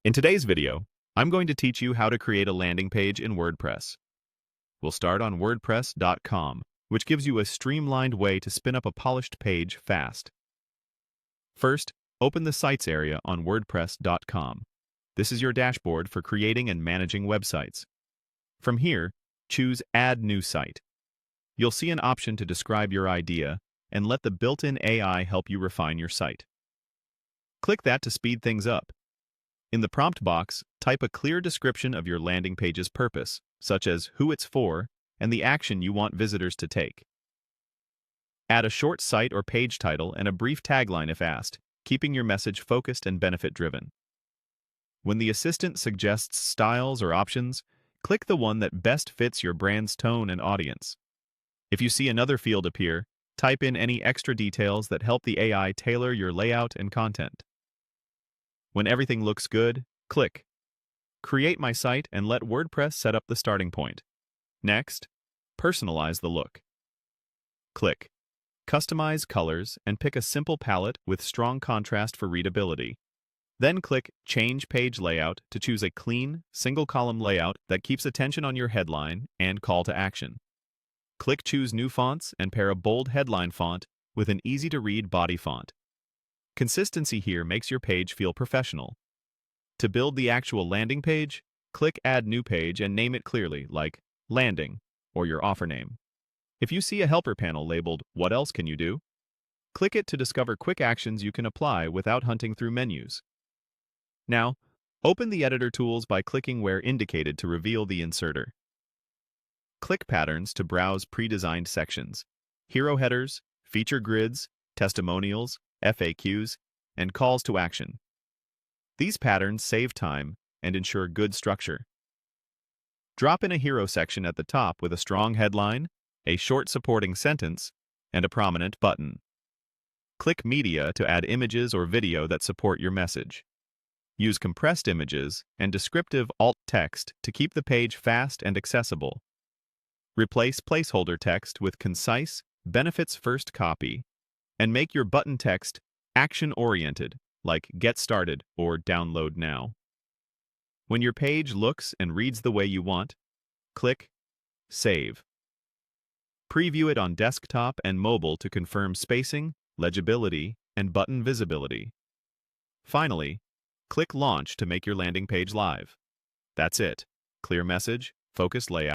In today's video, I'm going to teach you how to create a landing page in WordPress. We'll start on WordPress.com, which gives you a streamlined way to spin up a polished page fast. First, open the Sites area on WordPress.com. This is your dashboard for creating and managing websites. From here, choose Add New Site. You'll see an option to describe your idea and let the built-in AI help you refine your site. Click that to speed things up. In the prompt box, type a clear description of your landing page's purpose, such as who it's for and the action you want visitors to take. Add a short site or page title and a brief tagline if asked, keeping your message focused and benefit-driven. When the assistant suggests styles or options, click the one that best fits your brand's tone and audience. If you see another field appear, type in any extra details that help the AI tailor your layout and content. When everything looks good, click Create My Site and let WordPress set up the starting point. Next, personalize the look. Click Customize colors and pick a simple palette with strong contrast for readability. Then click Change Page Layout to choose a clean, single-column layout that keeps attention on your headline and call to action. Click Choose New Fonts and pair a bold headline font with an easy-to-read body font. Consistency here makes your page feel professional. To build the actual landing page, click Add New Page and name it clearly, like Landing or your offer name. If you see a helper panel labeled What else can you do? Click it to discover quick actions you can apply without hunting through menus. Now, open the editor tools by clicking where indicated to reveal the inserter. Click Patterns to browse pre-designed sections, hero headers, feature grids, testimonials, FAQs, and calls to action. These patterns save time and ensure good structure. Drop in a hero section at the top with a strong headline, a short supporting sentence, and a prominent button. Click Media to add images or video that support your message. Use compressed images and descriptive alt text to keep the page fast and accessible. Replace placeholder text with concise, benefits-first copy, and make your button text action-oriented, like Get Started or Download Now. When your page looks and reads the way you want, click Save. Preview it on desktop and mobile to confirm spacing, legibility, and button visibility. Finally, click Launch to make your landing page live. That's it. Clear message, focused layout.